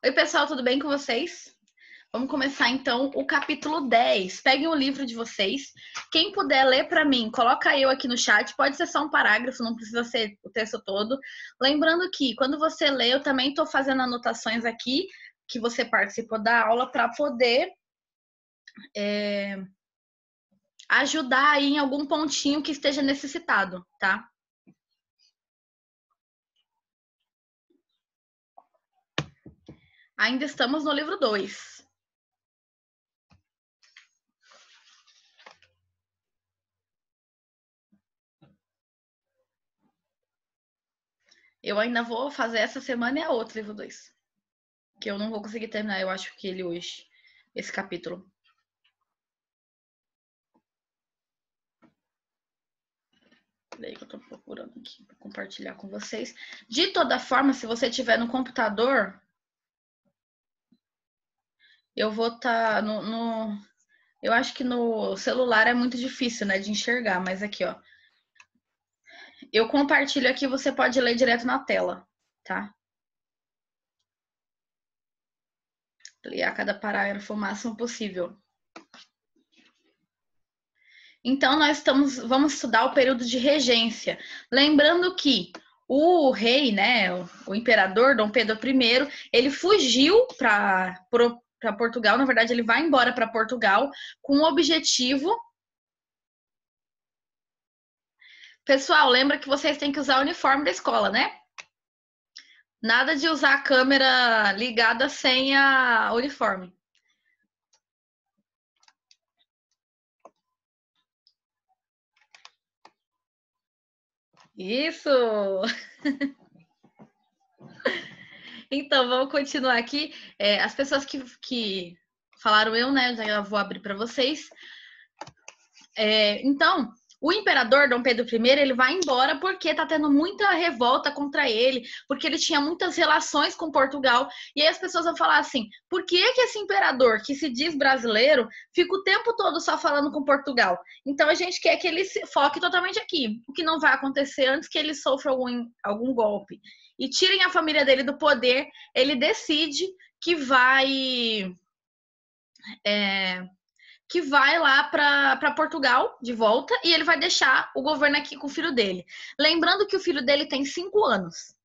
Oi, pessoal, tudo bem com vocês? Vamos começar então o capítulo 10. Peguem o livro de vocês. Quem puder ler para mim, coloca eu aqui no chat. Pode ser só um parágrafo, não precisa ser o texto todo. Lembrando que quando você lê, eu também estou fazendo anotações aqui que você participou da aula para poder ajudar aí em algum pontinho que esteja necessitado, tá? Ainda estamos no livro 2. Eu ainda vou fazer essa semana e a outra, livro 2. Que eu não vou conseguir terminar, eu acho que ele hoje, esse capítulo. Peraí que eu tô procurando aqui para compartilhar com vocês. De toda forma, se você tiver no computador, eu vou estar eu acho que no celular é muito difícil, né, de enxergar, mas aqui, ó. Eu compartilho aqui, você pode ler direto na tela, tá? Ler a cada parágrafo o máximo possível. Então, vamos estudar o período de regência. Lembrando que o rei, né, o imperador Dom Pedro I, ele fugiu para Portugal. Na verdade, ele vai embora para Portugal com o objetivo. Pessoal, lembra que vocês têm que usar o uniforme da escola, né? Nada de usar a câmera ligada sem a uniforme. Isso! Então, vamos continuar aqui. As pessoas que falaram eu, né? Já vou abrir para vocês. Então, o imperador Dom Pedro I, ele vai embora porque tá tendo muita revolta contra ele, porque ele tinha muitas relações com Portugal. E aí as pessoas vão falar assim, por que esse imperador, que se diz brasileiro, fica o tempo todo só falando com Portugal? Então a gente quer que ele se foque totalmente aqui. O que não vai acontecer antes que ele sofra algum golpe e tirem a família dele do poder, ele decide que vai lá para Portugal de volta e ele vai deixar o governo aqui com o filho dele. Lembrando que o filho dele tem 5 anos.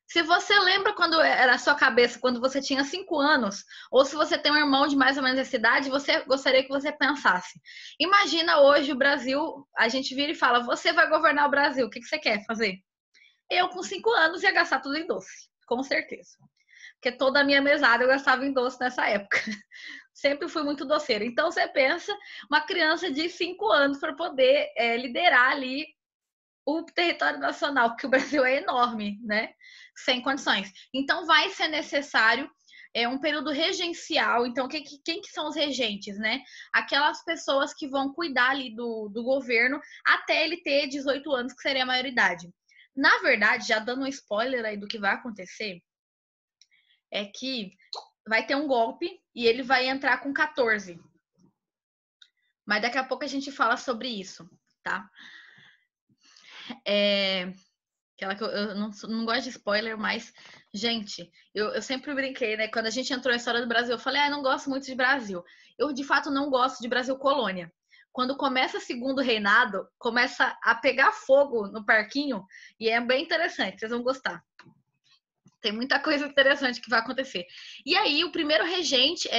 Se você lembra quando era a sua cabeça, quando você tinha 5 anos, ou se você tem um irmão de mais ou menos essa idade, você gostaria que você pensasse. Imagina hoje o Brasil, a gente vira e fala, você vai governar o Brasil, o que você quer fazer? Eu com 5 anos ia gastar tudo em doce, com certeza. Porque toda a minha mesada eu gastava em doce nessa época. Sempre fui muito doceira. Então você pensa uma criança de 5 anos para poder liderar ali o território nacional, porque o Brasil é enorme, né? Sem condições. Então vai ser necessário um período regencial. Então, quem que são os regentes, né? Aquelas pessoas que vão cuidar ali do governo até ele ter 18 anos, que seria a maioridade. Na verdade, já dando um spoiler aí do que vai acontecer, é que vai ter um golpe e ele vai entrar com 14. Mas daqui a pouco a gente fala sobre isso, tá? Aquela que eu não gosto de spoiler, mas, gente, eu sempre brinquei, né? Quando a gente entrou na história do Brasil, eu falei, não gosto muito de Brasil. Eu, de fato, não gosto de Brasil colônia. Quando começa o segundo reinado, começa a pegar fogo no parquinho e é bem interessante, vocês vão gostar. Tem muita coisa interessante que vai acontecer. E aí, o primeiro regente,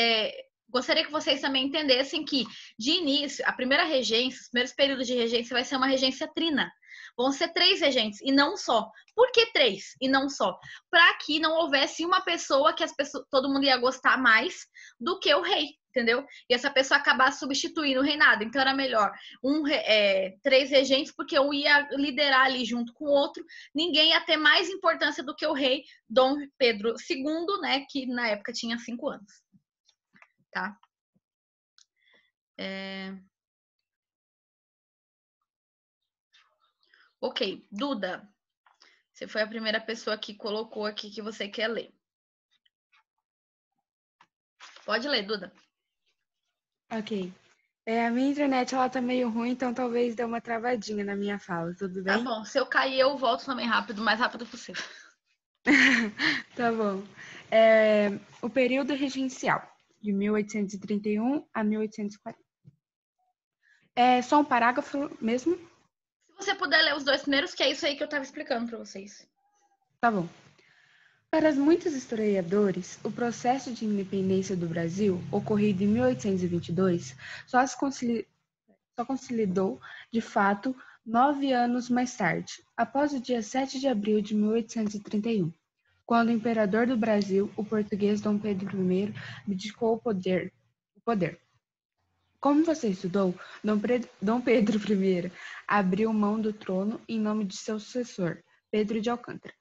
gostaria que vocês também entendessem que, de início, a primeira regência, os primeiros períodos de regência vai ser uma regência trina. Vão ser 3 regentes e não só. Por que 3 e não só? Para que não houvesse uma pessoa que todo mundo ia gostar mais do que o rei, entendeu? E essa pessoa acabar substituindo o reinado. Então era melhor 3 regentes, porque um ia liderar ali junto com o outro. Ninguém ia ter mais importância do que o rei Dom Pedro II, né? Que na época tinha 5 anos. Tá? Ok, Duda, você foi a primeira pessoa que colocou aqui que você quer ler. Pode ler, Duda. Ok. A minha internet ela tá meio ruim, então talvez dê uma travadinha na minha fala, tudo bem? Tá bom, se eu cair eu volto também rápido, o mais rápido possível. Tá bom. O período regencial, de 1831 a 1840. É só um parágrafo mesmo? Se você puder ler os dois primeiros, que é isso aí que eu estava explicando para vocês. Tá bom. Para muitos historiadores, o processo de independência do Brasil, ocorrido em 1822, só consolidou, de fato, 9 anos mais tarde, após o dia 7 de abril de 1831, quando o imperador do Brasil, o português Dom Pedro I, abdicou o poder. Como você estudou, Dom Pedro I abriu mão do trono em nome de seu sucessor, Pedro de Alcântara.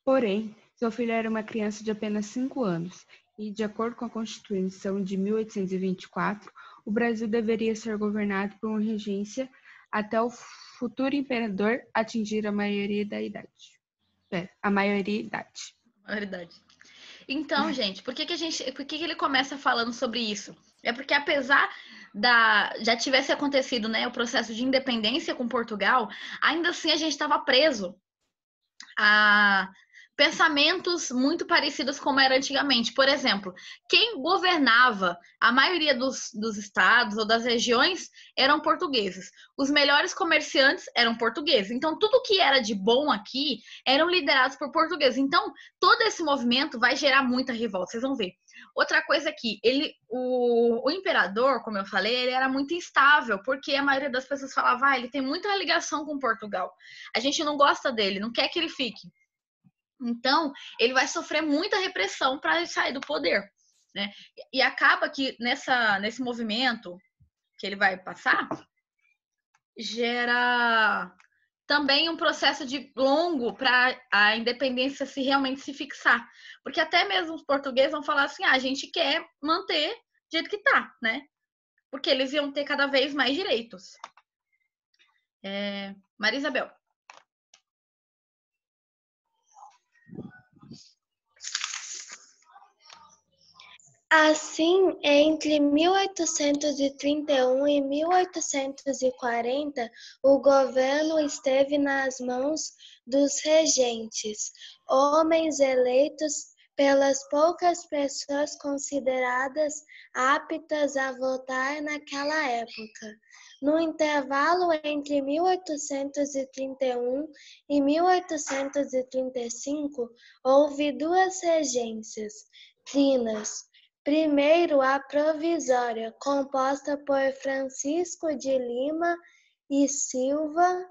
Porém, seu filho era uma criança de apenas 5 anos e, de acordo com a Constituição de 1824, o Brasil deveria ser governado por uma regência até o futuro imperador atingir a maioria da idade. A maioridade. Maioridade. Então, gente, por que que ele começa falando sobre isso? É porque apesar já tivesse acontecido, né, o processo de independência com Portugal, ainda assim a gente estava preso a pensamentos muito parecidos como era antigamente. Por exemplo, quem governava a maioria dos estados ou das regiões eram portugueses. Os melhores comerciantes eram portugueses. Então, tudo que era de bom aqui eram liderados por portugueses. Então, todo esse movimento vai gerar muita revolta, vocês vão ver. Outra coisa aqui, o imperador, como eu falei, ele era muito instável, porque a maioria das pessoas falava, ele tem muita ligação com Portugal. A gente não gosta dele, não quer que ele fique. Então, ele vai sofrer muita repressão para sair do poder, né? E acaba que nesse movimento que ele vai passar, gera também um processo de longo para a independência realmente se fixar. Porque até mesmo os portugueses vão falar assim, a gente quer manter do jeito que tá, né? Porque eles iam ter cada vez mais direitos. Maria Isabel. Assim, entre 1831 e 1840, o governo esteve nas mãos dos regentes, homens eleitos pelas poucas pessoas consideradas aptas a votar naquela época. No intervalo entre 1831 e 1835, houve duas regências trinas. Primeiro, a provisória, composta por Francisco de Lima e Silva,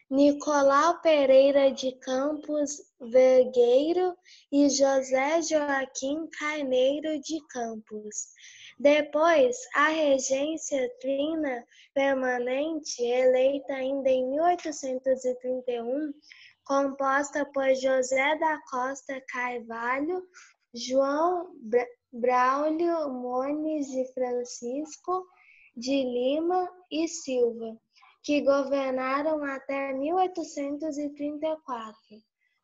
Nicolau Pereira de Campos Vergueiro e José Joaquim Carneiro de Campos. Depois, a regência trina permanente, eleita ainda em 1831, composta por José da Costa Carvalho, João Braulio Mones e Francisco de Lima e Silva, que governaram até 1834.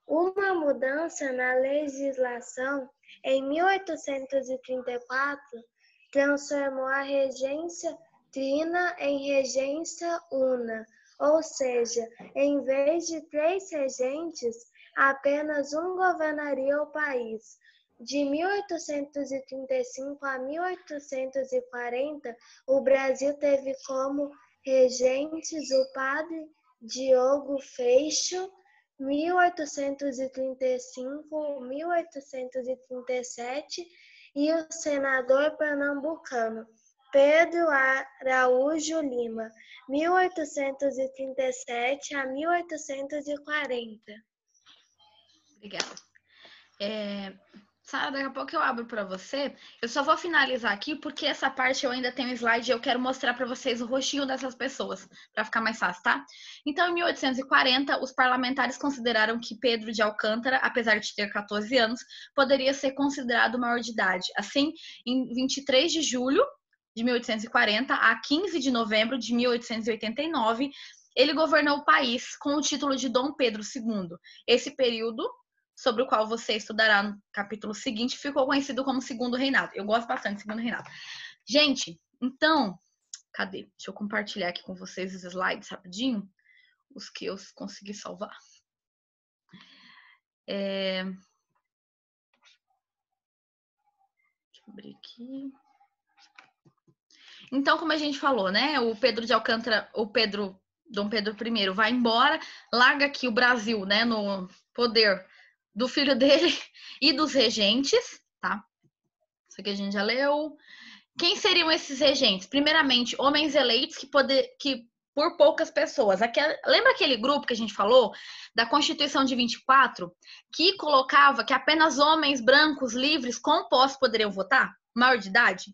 Uma mudança na legislação em 1834 transformou a regência trina em regência una, ou seja, em vez de 3 regentes, apenas um governaria o país. De 1835 a 1840, o Brasil teve como regentes o padre Diogo Freixo, 1835-1837, e o senador pernambucano Pedro Araújo Lima, 1837 a 1840. Obrigada. Sara, daqui a pouco eu abro para você. Eu só vou finalizar aqui porque essa parte eu ainda tenho um slide e eu quero mostrar para vocês o rostinho dessas pessoas, para ficar mais fácil, tá? Então, em 1840, os parlamentares consideraram que Pedro de Alcântara, apesar de ter 14 anos, poderia ser considerado maior de idade. Assim, em 23 de julho de 1840 a 15 de novembro de 1889, ele governou o país com o título de Dom Pedro II. Esse período, sobre o qual você estudará no capítulo seguinte, ficou conhecido como Segundo Reinado. Eu gosto bastante do Segundo Reinado. Gente, então, cadê? Deixa eu compartilhar aqui com vocês os slides rapidinho, os que eu consegui salvar. eu abrir aqui. Então, como a gente falou, né? O Pedro de Alcântara, Dom Pedro I vai embora, larga aqui o Brasil, né? No poder do filho dele e dos regentes, tá? Isso aqui a gente já leu. Quem seriam esses regentes? Primeiramente, homens eleitos que por poucas pessoas. Lembra aquele grupo que a gente falou da Constituição de 24, que colocava que apenas homens brancos, livres, com posse poderiam votar? Maior de idade?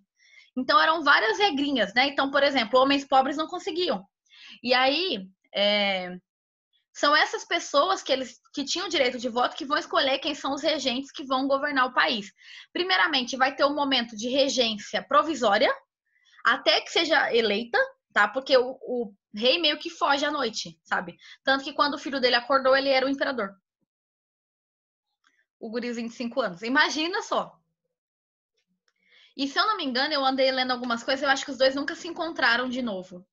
Então, eram várias regrinhas, né? Então, por exemplo, homens pobres não conseguiam. E aí, são essas pessoas que tinham direito de voto que vão escolher quem são os regentes que vão governar o país. Primeiramente, vai ter um momento de regência provisória, até que seja eleita, tá? Porque o rei meio que foge à noite, sabe? Tanto que quando o filho dele acordou, ele era o imperador. O gurizinho de 5 anos. Imagina só. E se eu não me engano, eu andei lendo algumas coisas, eu acho que os dois nunca se encontraram de novo.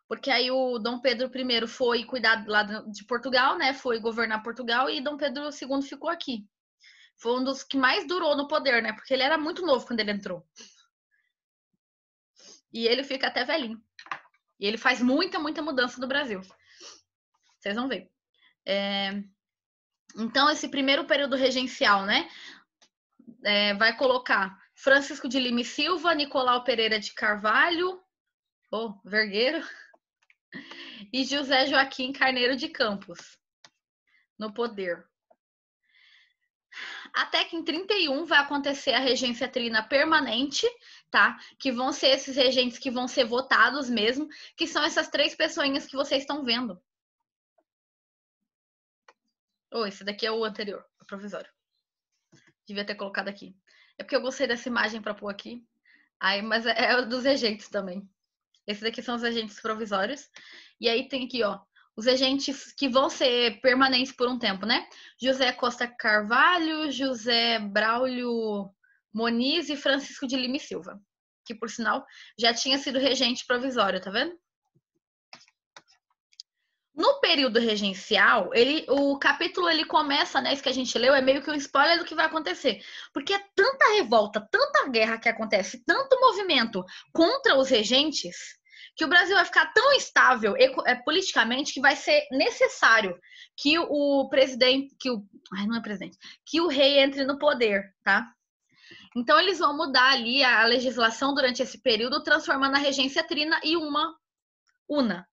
Porque aí o Dom Pedro I foi cuidar lá de Portugal, né? Foi governar Portugal e Dom Pedro II ficou aqui. Foi um dos que mais durou no poder, né? Porque ele era muito novo quando ele entrou. E ele fica até velhinho. E ele faz muita mudança no Brasil. Vocês vão ver. Então, esse primeiro período regencial, né? Vai colocar Francisco de Lima e Silva, Nicolau Pereira de Carvalho, Vergueiro, e José Joaquim Carneiro de Campos no poder. Até que em 31 vai acontecer a regência trina permanente, tá? Que vão ser esses regentes que vão ser votados mesmo, que são essas 3 pessoinhas que vocês estão vendo. Esse daqui é o anterior, o provisório. Devia ter colocado aqui. É porque eu gostei dessa imagem para pôr aqui. Mas é dos regentes também. Esses daqui são os regentes provisórios. E aí tem aqui, os regentes que vão ser permanentes por um tempo, né? José Costa Carvalho, José Braulio Moniz e Francisco de Lima e Silva. Que, por sinal, já tinha sido regente provisório, tá vendo? No período regencial, o capítulo começa, né? Isso que a gente leu é meio que um spoiler do que vai acontecer. Porque é tanta revolta, tanta guerra que acontece, tanto movimento contra os regentes, que o Brasil vai ficar tão instável politicamente que vai ser necessário que o presidente, que o rei entre no poder, tá? Então eles vão mudar ali a legislação durante esse período, transformando a regência trina em uma una.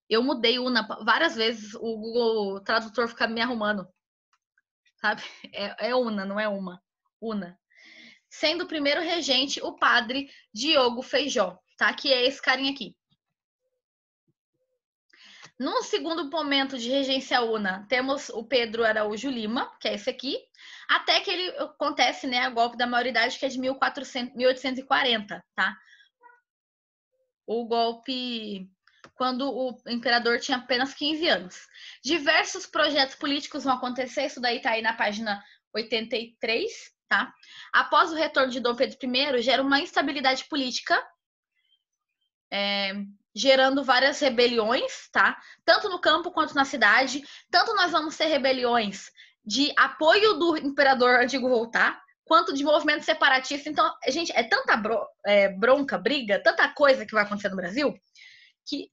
Eu mudei una várias vezes, o Google Tradutor fica me arrumando, sabe? É una, não é uma. Una. Sendo o primeiro regente o padre Diogo Feijó, tá? Que é esse carinha aqui. No segundo momento de regência una, temos o Pedro Araújo Lima, que é esse aqui, até que ele acontece, né, o golpe da maioridade, que é de 1840, tá? O golpe quando o imperador tinha apenas 15 anos. Diversos projetos políticos vão acontecer, isso daí tá aí na página 83, tá? Após o retorno de Dom Pedro I, gera uma instabilidade política, gerando várias rebeliões, tá? Tanto no campo quanto na cidade. Tanto nós vamos ter rebeliões de apoio do imperador antigo voltar, quanto de movimento separatista. Então, gente, é tanta bronca, briga, tanta coisa que vai acontecer no Brasil, que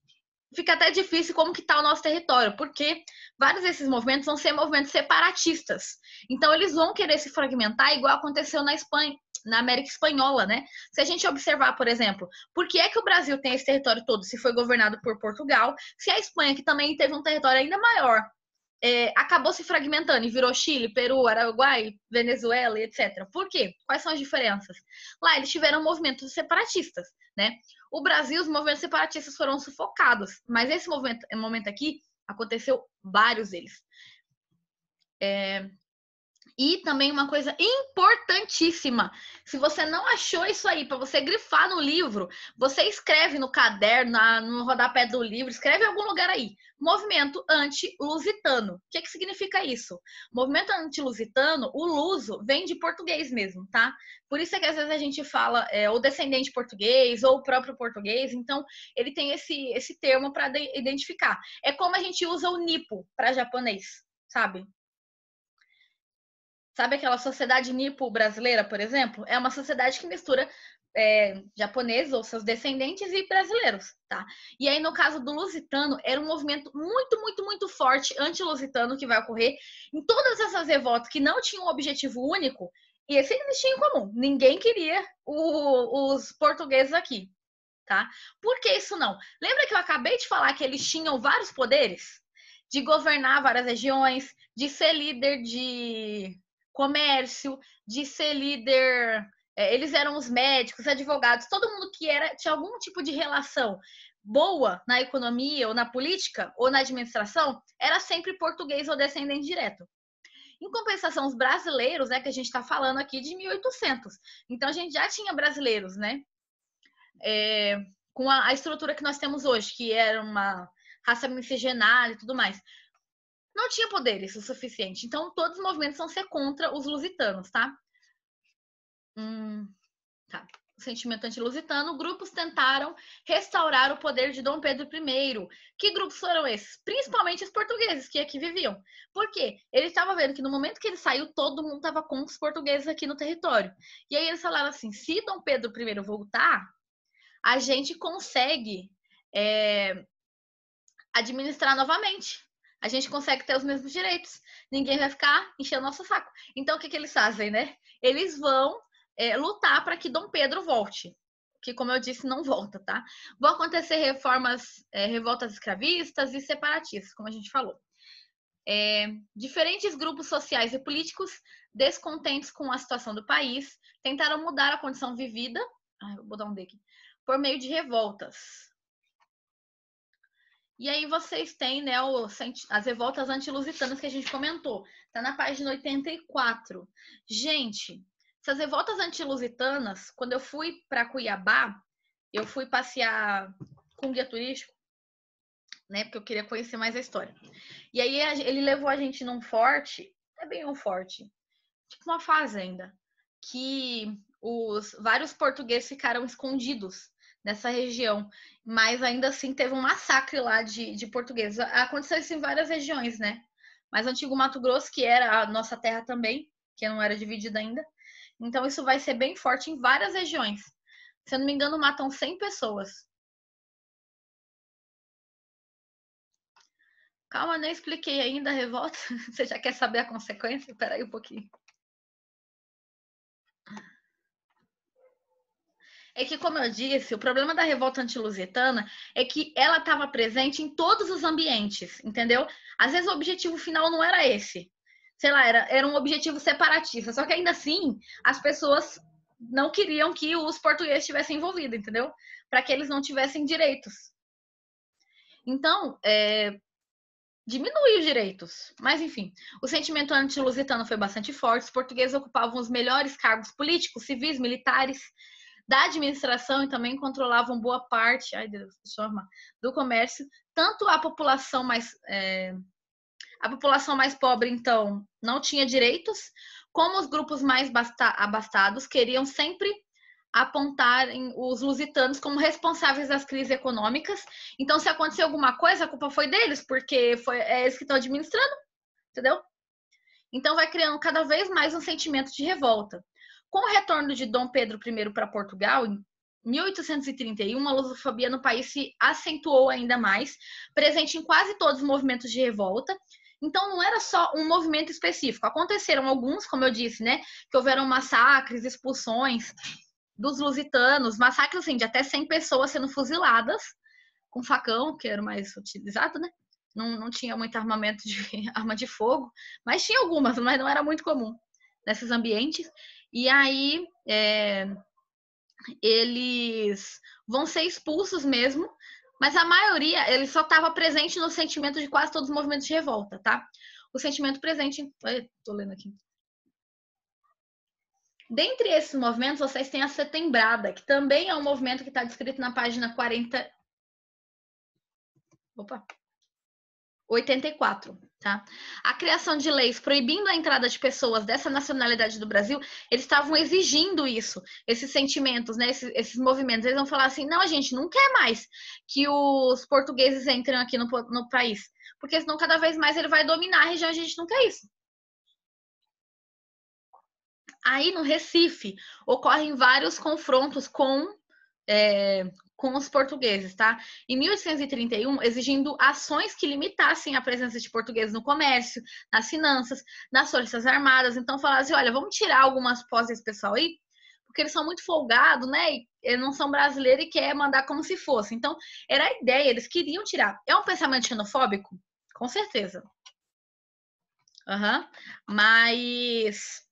fica até difícil como que tá o nosso território, porque vários desses movimentos vão ser movimentos separatistas. Então, eles vão querer se fragmentar, igual aconteceu na Espanha, na América Espanhola, né? Se a gente observar, por exemplo, por que é que o Brasil tem esse território todo se foi governado por Portugal, se a Espanha, que também teve um território ainda maior, acabou se fragmentando e virou Chile, Peru, Uruguai, Venezuela, etc. Por quê? Quais são as diferenças? Lá eles tiveram movimentos separatistas, né? O Brasil, os movimentos separatistas foram sufocados, mas esse momento aqui aconteceu vários deles. E também uma coisa importantíssima, se você não achou isso aí para você grifar no livro, você escreve no caderno, no rodapé do livro, escreve em algum lugar aí. Movimento anti-lusitano. O que significa isso? Movimento anti-lusitano, o luso vem de português mesmo, tá? Por isso é que às vezes a gente fala o descendente português ou o próprio português, então ele tem esse termo para identificar. É como a gente usa o nipo para japonês, sabe? Sabe aquela sociedade nipo brasileira, por exemplo? É uma sociedade que mistura japoneses ou seus descendentes e brasileiros, tá? E aí, no caso do lusitano, era um movimento muito, muito, muito forte anti-lusitano que vai ocorrer em todas essas revoltas que não tinham um objetivo único, e esse eles tinham em comum. Ninguém queria os portugueses aqui, tá? Por que isso não? Lembra que eu acabei de falar que eles tinham vários poderes? De governar várias regiões, de ser líder de comércio, de ser líder. Eles eram os médicos, advogados, todo mundo que tinha algum tipo de relação boa na economia ou na política ou na administração, era sempre português ou descendente direto. Em compensação, os brasileiros, que a gente está falando aqui de 1800. Então, a gente já tinha brasileiros, né? Com a estrutura que nós temos hoje, que era uma raça miscigenada e tudo mais. Não tinha poderes o suficiente. Então, todos os movimentos vão ser contra os lusitanos, tá? Tá. O sentimento anti-lusitano, grupos tentaram restaurar o poder de Dom Pedro I. Que grupos foram esses? Principalmente os portugueses que aqui viviam. Por quê? Ele estava vendo que no momento que ele saiu, todo mundo estava com os portugueses aqui no território. E aí eles falaram assim, se Dom Pedro I voltar, a gente consegue administrar novamente. A gente consegue ter os mesmos direitos. Ninguém vai ficar enchendo nosso saco. Então, o que eles fazem, né? Eles vão lutar para que Dom Pedro volte. Que, como eu disse, não volta, tá? Vão acontecer revoltas escravistas e separatistas, como a gente falou. Diferentes grupos sociais e políticos, descontentes com a situação do país, tentaram mudar a condição vivida, vou dar um D aqui, por meio de revoltas. E aí vocês têm, né, as revoltas anti-lusitanas que a gente comentou. Tá na página 84. Gente, essas revoltas anti-lusitanas, quando eu fui para Cuiabá, eu fui passear com um guia turístico, né, porque eu queria conhecer mais a história. E aí ele levou a gente num forte, é bem um forte, tipo uma fazenda, que os vários portugueses ficaram escondidos nessa região, mas ainda assim teve um massacre lá de portugueses. Aconteceu isso em várias regiões, né? Mas o antigo Mato Grosso, que era a nossa terra também, que não era dividida ainda. Então isso vai ser bem forte em várias regiões. Se eu não me engano, matam 100 pessoas. Calma, nem expliquei ainda a revolta. Você já quer saber a consequência? Espera aí um pouquinho. É que, como eu disse, o problema da revolta anti-lusitana é que ela estava presente em todos os ambientes, entendeu? Às vezes o objetivo final não era esse. Sei lá, era um objetivo separatista. Só que ainda assim, as pessoas não queriam que os portugueses estivessem envolvidos, entendeu? Para que eles não tivessem direitos. Então, diminui os direitos. Mas, enfim, o sentimento anti-lusitano foi bastante forte. Os portugueses ocupavam os melhores cargos políticos, civis, militares da administração e também controlavam boa parte do comércio. Tanto a população mais pobre, então, não tinha direitos, como os grupos mais abastados queriam sempre apontar os lusitanos como responsáveis das crises econômicas. Então, se acontecer alguma coisa, a culpa foi deles, porque é eles que estão administrando, entendeu? Então, vai criando cada vez mais um sentimento de revolta. Com o retorno de Dom Pedro I para Portugal, em 1831, a lusofobia no país se acentuou ainda mais, presente em quase todos os movimentos de revolta. Então, não era só um movimento específico. Aconteceram alguns, como eu disse, né, que houveram massacres, expulsões dos lusitanos, massacres assim, de até 100 pessoas sendo fuziladas com facão, que era o mais utilizado, né? Não tinha muito armamento de arma de fogo, mas tinha algumas, mas não era muito comum nesses ambientes. E aí eles vão ser expulsos mesmo, mas a maioria ele só estava presente no sentimento de quase todos os movimentos de revolta, tá? O sentimento presente, tô lendo aqui. Dentre esses movimentos, vocês têm a Setembrada, que também é um movimento que está descrito na página 84, tá? A criação de leis proibindo a entrada de pessoas dessa nacionalidade do Brasil, eles estavam exigindo isso, esses sentimentos, né? Esses movimentos. Eles vão falar assim, não, a gente não quer mais que os portugueses entrem aqui no país, porque senão cada vez mais ele vai dominar a região, a gente não quer isso. Aí no Recife ocorrem vários confrontos com os portugueses, tá? Em 1831, exigindo ações que limitassem a presença de portugueses no comércio, nas finanças, nas forças armadas. Então falaram assim, olha, vamos tirar algumas posses desse pessoal aí, porque eles são muito folgados, né? E eles não são brasileiros e quer mandar como se fosse. Então, era a ideia, eles queriam tirar. É um pensamento xenofóbico? Com certeza. Uhum. Mas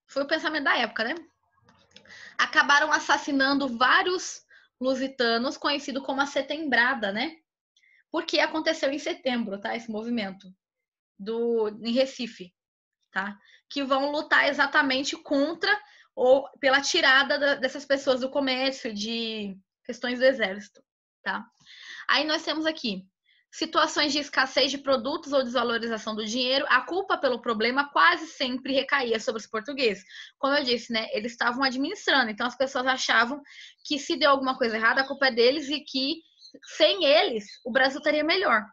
foi o pensamento da época, né? Acabaram assassinando vários lusitanos, conhecido como a Setembrada, né? Porque aconteceu em setembro, tá? Esse movimento em Recife, tá? Que vão lutar exatamente contra ou pela tirada dessas pessoas do comércio, de questões do exército, tá? Aí nós temos aqui situações de escassez de produtos ou desvalorização do dinheiro, a culpa pelo problema quase sempre recaía sobre os portugueses. Como eu disse, né, eles estavam administrando, então as pessoas achavam que se deu alguma coisa errada, a culpa é deles e que sem eles o Brasil estaria melhor.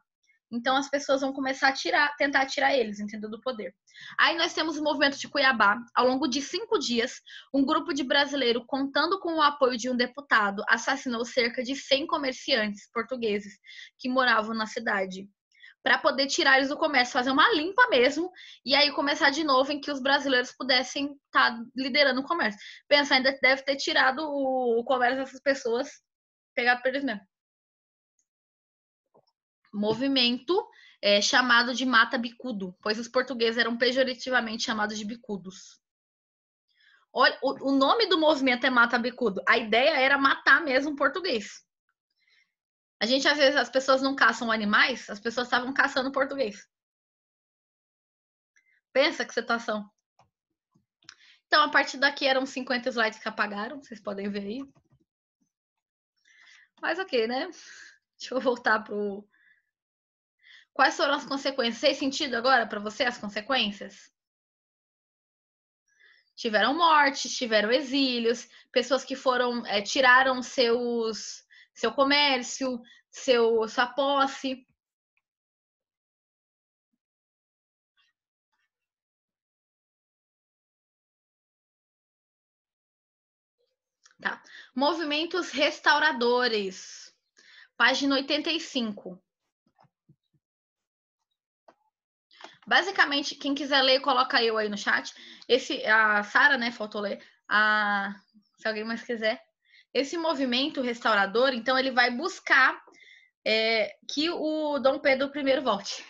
Então as pessoas vão começar a tentar tirar eles, entendeu, do poder. Aí nós temos o movimento de Cuiabá. Ao longo de 5 dias, um grupo de brasileiros, contando com o apoio de um deputado, assassinou cerca de 100 comerciantes portugueses que moravam na cidade, para poder tirar eles do comércio, fazer uma limpa mesmo, e aí começar de novo em que os brasileiros pudessem estar liderando o comércio. Pensa, ainda deve ter tirado o comércio dessas pessoas, pegado por eles mesmo. Movimento chamado de mata-bicudo, pois os portugueses eram pejorativamente chamados de bicudos. Olha, o nome do movimento é mata-bicudo. A ideia era matar mesmo o português. A gente, às vezes, as pessoas não caçam animais, as pessoas estavam caçando português. Pensa que situação. Então, a partir daqui eram 50 slides que apagaram, vocês podem ver aí. Mas ok, né? Deixa eu voltar pro... Quais foram as consequências? Fez sentido agora para você as consequências? Tiveram mortes, tiveram exílios, pessoas que foram tiraram seu comércio, sua posse. Tá. Movimentos restauradores. Página 85. Basicamente, quem quiser ler, coloca eu aí no chat. A Sara, né, faltou ler. Se alguém mais quiser. Esse movimento restaurador, então, ele vai buscar que o Dom Pedro I volte.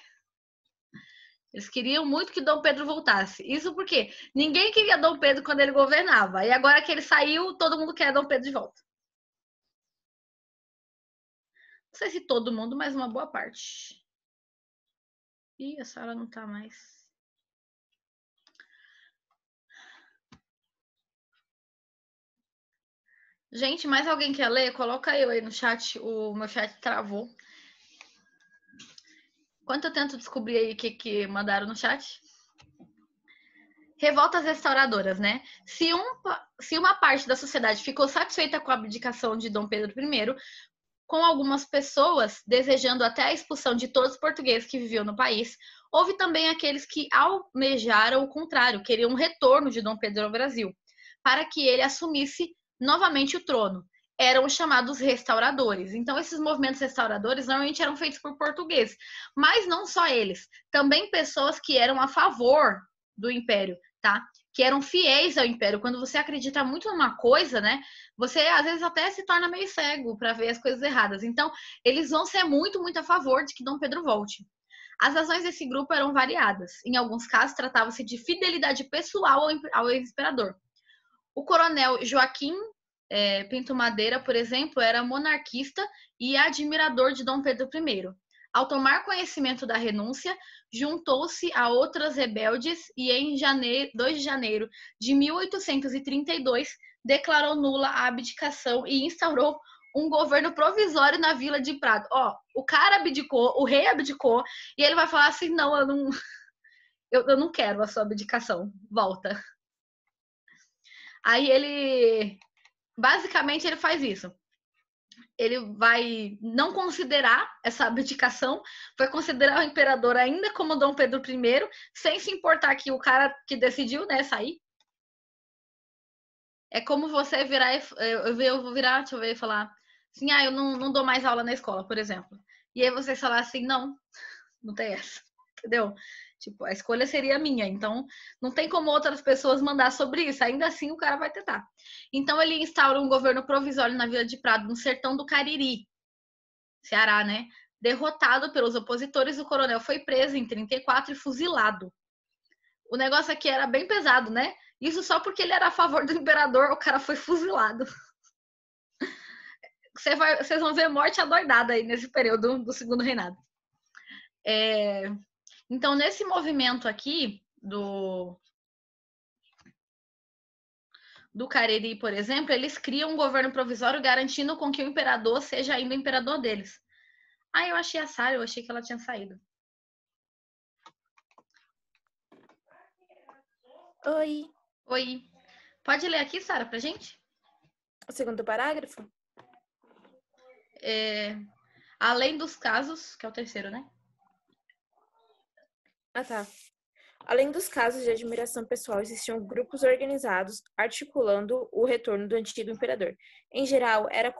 Eles queriam muito que Dom Pedro voltasse. Isso porque ninguém queria Dom Pedro quando ele governava. E agora que ele saiu, todo mundo quer Dom Pedro de volta. Não sei se todo mundo, mas uma boa parte. Ih, a Sara não tá mais. Gente, mais alguém quer ler? Coloca eu aí no chat. O meu chat travou. Enquanto eu tento descobrir aí o que mandaram no chat. Revoltas restauradoras, né? Se uma parte da sociedade ficou satisfeita com a abdicação de Dom Pedro I, com algumas pessoas desejando até a expulsão de todos os portugueses que viviam no país, houve também aqueles que almejaram o contrário, queriam um retorno de Dom Pedro ao Brasil, para que ele assumisse novamente o trono. Eram os chamados restauradores. Então, esses movimentos restauradores normalmente eram feitos por portugueses, mas não só eles, também pessoas que eram a favor do Império, tá? Que eram fiéis ao Império. Quando você acredita muito numa coisa, né? Você às vezes até se torna meio cego para ver as coisas erradas. Então, eles vão ser muito, muito a favor de que Dom Pedro volte. As razões desse grupo eram variadas. Em alguns casos, tratava-se de fidelidade pessoal ao ex-imperador. O coronel Joaquim Pinto Madeira, por exemplo, era monarquista e admirador de Dom Pedro I. Ao tomar conhecimento da renúncia, juntou-se a outras rebeldes e em 2 de janeiro de 1832 declarou nula a abdicação e instaurou um governo provisório na Vila de Prado. Ó, o cara abdicou, o rei abdicou, e ele vai falar assim, não, eu não quero a sua abdicação, volta. Aí basicamente ele faz isso. ele vai não considerar essa abdicação, vai considerar o imperador ainda como Dom Pedro I, sem se importar que o cara que decidiu, né, sair. É como você virar, eu vou virar, deixa eu ver, falar assim, eu não dou mais aula na escola, por exemplo. E aí você falar assim, não tem essa, entendeu? Tipo, a escolha seria minha, então não tem como outras pessoas mandar sobre isso, ainda assim o cara vai tentar. Então ele instaura um governo provisório na Vila de Prado, no sertão do Cariri, Ceará, né? Derrotado pelos opositores, o coronel foi preso em 34 e fuzilado. O negócio aqui era bem pesado, né? Isso só porque ele era a favor do imperador, o cara foi fuzilado. Vocês vão ver morte adoidada aí nesse período do segundo reinado. Então, nesse movimento aqui do Cariri, por exemplo, eles criam um governo provisório garantindo com que o imperador seja ainda o imperador deles. Eu achei a Sara, eu achei que ela tinha saído. Oi. Oi. Pode ler aqui, Sara, pra gente? O segundo parágrafo? Além dos casos, que é o terceiro, né? Tá. Além dos casos de admiração pessoal, existiam grupos organizados articulando o retorno do antigo imperador. Em geral, eram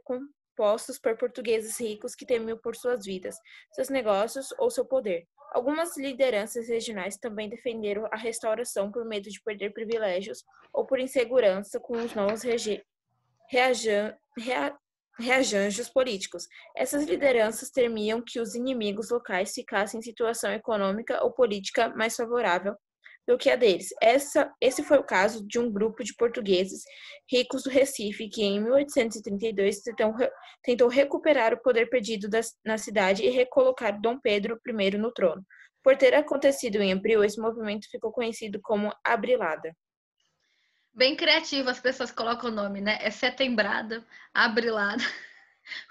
compostos por portugueses ricos que temiam por suas vidas, seus negócios ou seu poder. Algumas lideranças regionais também defenderam a restauração por medo de perder privilégios ou por insegurança com os novos reajanjos políticos. Essas lideranças temiam que os inimigos locais ficassem em situação econômica ou política mais favorável do que a deles. Esse foi o caso de um grupo de portugueses ricos do Recife que, em 1832, tentou recuperar o poder perdido na cidade e recolocar Dom Pedro I no trono. Por ter acontecido em abril, esse movimento ficou conhecido como Abrilada. Bem criativo, as pessoas colocam o nome, né? É setembrada, abrilada,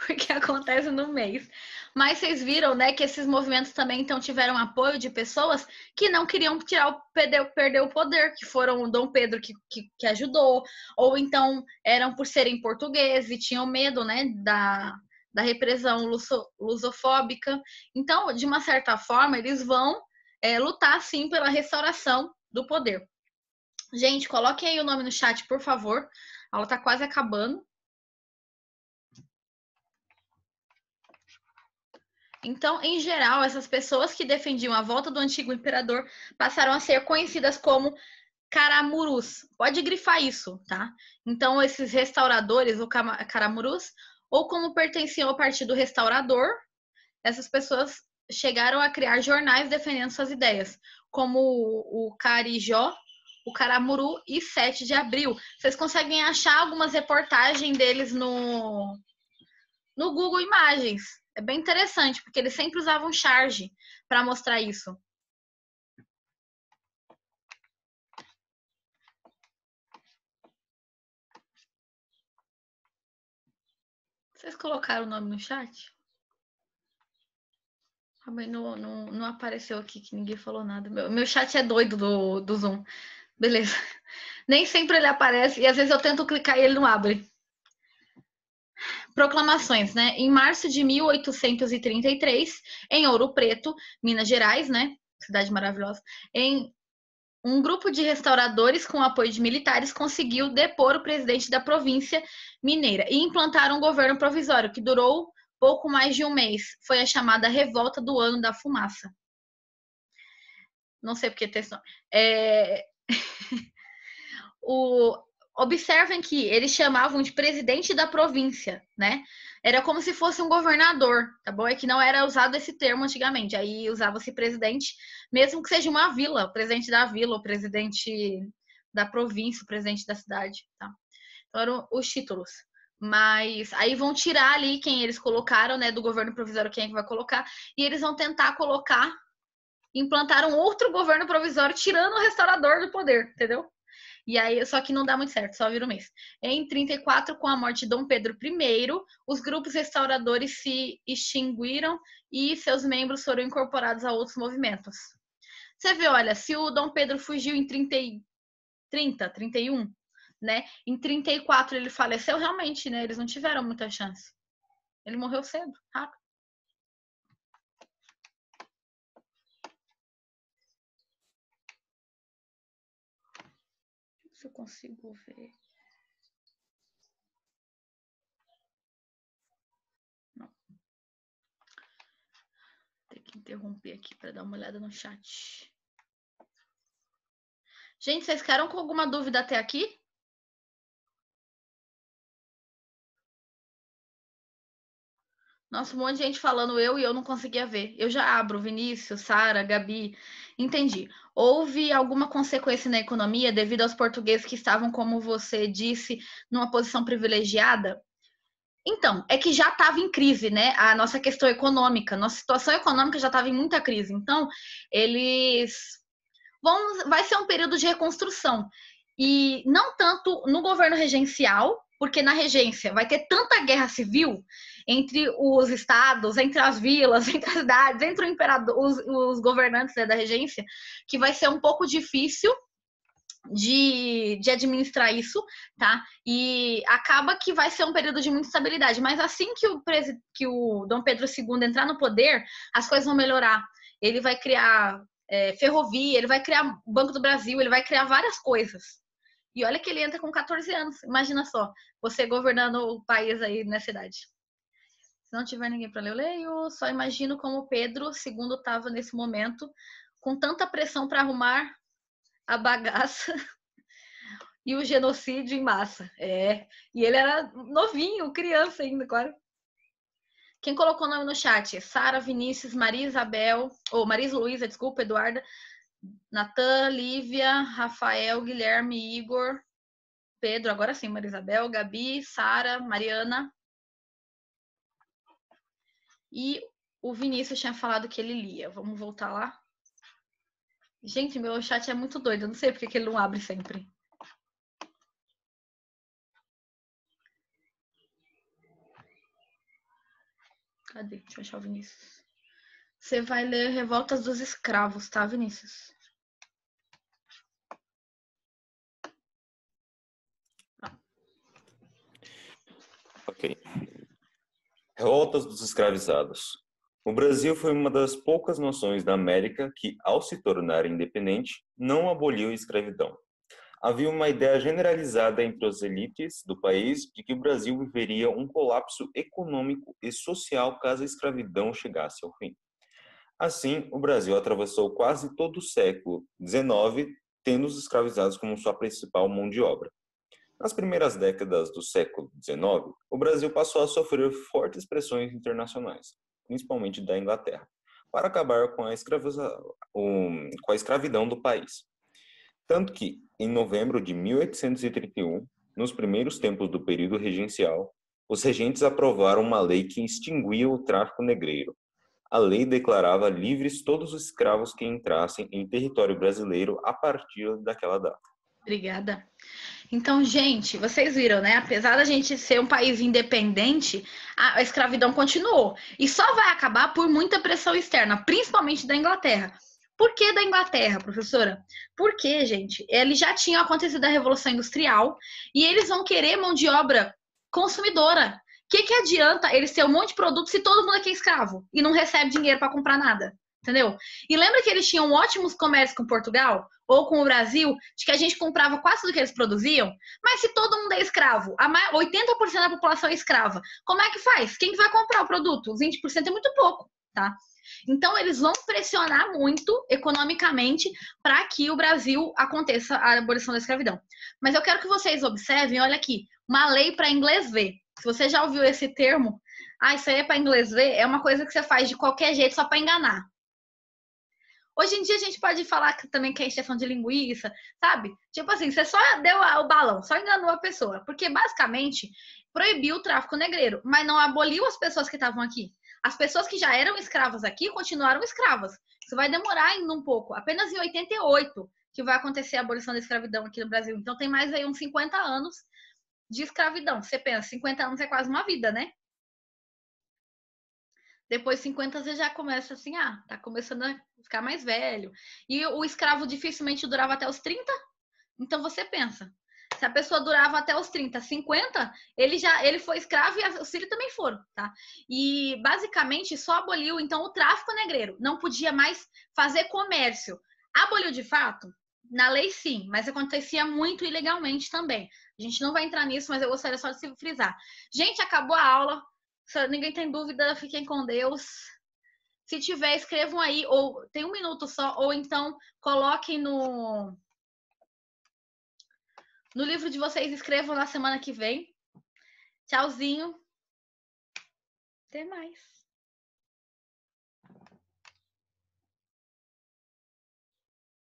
porque acontece no mês. Mas vocês viram, né, que esses movimentos também então tiveram apoio de pessoas que não queriam perder o poder, que foram o Dom Pedro que ajudou, ou então eram por serem portugueses e tinham medo, né, da repressão lusofóbica. Então, de uma certa forma, eles vão lutar, sim, pela restauração do poder. Gente, coloquem aí o nome no chat, por favor. A aula tá quase acabando. Então, em geral, essas pessoas que defendiam a volta do antigo imperador passaram a ser conhecidas como caramurus. Pode grifar isso, tá? Então, esses restauradores, ou caramurus, ou como pertenciam ao Partido Restaurador, essas pessoas chegaram a criar jornais defendendo suas ideias, como o Carijó, o Caramuru e 7 de abril. Vocês conseguem achar algumas reportagens deles no Google Imagens. É bem interessante, porque eles sempre usavam charge para mostrar isso. Vocês colocaram o nome no chat? Não apareceu aqui que ninguém falou nada. Meu chat é doido do Zoom. Beleza. Nem sempre ele aparece e às vezes eu tento clicar e ele não abre. Proclamações, né? Em março de 1833, em Ouro Preto, Minas Gerais, né? Cidade maravilhosa. Um grupo de restauradores com apoio de militares conseguiu depor o presidente da província mineira e implantar um governo provisório que durou pouco mais de um mês. Foi a chamada Revolta do Ano da Fumaça. Não sei porque tem esse nome. Observem que eles chamavam de presidente da província, né? Era como se fosse um governador, tá bom? É que não era usado esse termo antigamente. Aí usava-se presidente, mesmo que seja uma vila, o presidente da vila, o presidente da província, o presidente da cidade, tá? Então eram os títulos. Mas aí vão tirar ali quem eles colocaram, né? Do governo provisório, quem é que vai colocar, e eles vão tentar implantar um outro governo provisório, tirando o restaurador do poder, entendeu? E aí, só que não dá muito certo, só vira um mês. Em 34, com a morte de Dom Pedro I, os grupos restauradores se extinguiram e seus membros foram incorporados a outros movimentos. Você vê, olha, se o Dom Pedro fugiu em 31, né? Em 34 ele faleceu, realmente, né? Eles não tiveram muita chance. Ele morreu cedo, rápido. Se eu consigo ver. Não. Tem que interromper aqui para dar uma olhada no chat. Gente, vocês ficaram com alguma dúvida até aqui? Nossa, um monte de gente falando eu e eu não conseguia ver. Eu já abro, Vinícius, Sara, Gabi. Entendi. Houve alguma consequência na economia devido aos portugueses que estavam, como você disse, numa posição privilegiada? Então, é que já estava em crise, né? A nossa questão econômica, nossa situação econômica já estava em muita crise. Então, vai ser um período de reconstrução. E não tanto no governo regencial, porque na regência vai ter tanta guerra civil entre os estados, entre as vilas, entre as cidades, entre o imperador, os governantes, né, da regência, que vai ser um pouco difícil de administrar isso, tá? E acaba que vai ser um período de muita estabilidade. Mas assim que o Dom Pedro II entrar no poder, as coisas vão melhorar. Ele vai criar ferrovia, ele vai criar o Banco do Brasil, ele vai criar várias coisas. E olha que ele entra com 14 anos. Imagina só, você governando o país aí nessa idade. Se não tiver ninguém para ler, eu leio. Só imagino como Pedro II estava nesse momento, com tanta pressão para arrumar a bagaça e o genocídio em massa. E ele era novinho, criança ainda, claro. Quem colocou o nome no chat? Sara, Vinícius, Maria Isabel, ou Maria Luísa, desculpa, Eduarda, Natan, Lívia, Rafael, Guilherme, Igor, Pedro, agora sim, Maria Isabel, Gabi, Sara, Mariana. E o Vinícius tinha falado que ele lia. Vamos voltar lá. Gente, meu chat é muito doido. Eu não sei porque que ele não abre sempre. Cadê? Deixa eu achar o Vinícius. Você vai ler Revoltas dos Escravos, tá, Vinícius? Ok. Revoltas dos escravizados. O Brasil foi uma das poucas nações da América que, ao se tornar independente, não aboliu a escravidão. Havia uma ideia generalizada entre as elites do país de que o Brasil viveria um colapso econômico e social caso a escravidão chegasse ao fim. Assim, o Brasil atravessou quase todo o século XIX, tendo os escravizados como sua principal mão de obra. Nas primeiras décadas do século XIX, o Brasil passou a sofrer fortes pressões internacionais, principalmente da Inglaterra, para acabar com a escravidão do país. Tanto que, em novembro de 1831, nos primeiros tempos do período regencial, os regentes aprovaram uma lei que extinguia o tráfico negreiro. A lei declarava livres todos os escravos que entrassem em território brasileiro a partir daquela data. Obrigada. Então, gente, vocês viram, né? Apesar da gente ser um país independente, a escravidão continuou. E só vai acabar por muita pressão externa, principalmente da Inglaterra. Por que da Inglaterra, professora? Porque, gente, eles já tinham acontecido a Revolução Industrial e eles vão querer mão de obra consumidora. O que adianta eles terem um monte de produto se todo mundo aqui é escravo e não recebe dinheiro para comprar nada? Entendeu? E lembra que eles tinham ótimos comércios com Portugal ou com o Brasil, de que a gente comprava quase tudo que eles produziam? Mas se todo mundo é escravo, 80% da população é escrava, como é que faz? Quem vai comprar o produto? 20% é muito pouco, tá? Então, eles vão pressionar muito economicamente para que o Brasil aconteça a abolição da escravidão. Mas eu quero que vocês observem, olha aqui, uma lei para inglês ver. Se você já ouviu esse termo, isso aí é para inglês ver, é uma coisa que você faz de qualquer jeito só para enganar. Hoje em dia a gente pode falar também que é exceção de linguiça, sabe? Tipo assim, você só deu o balão, só enganou a pessoa. Porque basicamente proibiu o tráfico negreiro, mas não aboliu as pessoas que estavam aqui. As pessoas que já eram escravas aqui continuaram escravas. Isso vai demorar ainda um pouco. Apenas em 88 que vai acontecer a abolição da escravidão aqui no Brasil. Então tem mais aí uns 50 anos de escravidão. Você pensa, 50 anos é quase uma vida, né? Depois de 50 você já começa assim, tá começando a ficar mais velho. E o escravo dificilmente durava até os 30. Então você pensa, Se a pessoa durava até os 30, 50, ele foi escravo e os filhos também foram, tá? E basicamente só aboliu então o tráfico negreiro. Não podia mais fazer comércio. Aboliu de fato? Na lei sim, mas acontecia muito ilegalmente também. A gente não vai entrar nisso, mas eu gostaria só de se frisar. Gente, acabou a aula. Se ninguém tem dúvida, fiquem com Deus. Se tiver, escrevam aí, ou tem 1 minuto só, ou então coloquem no livro de vocês, escrevam na semana que vem. Tchauzinho. Até mais.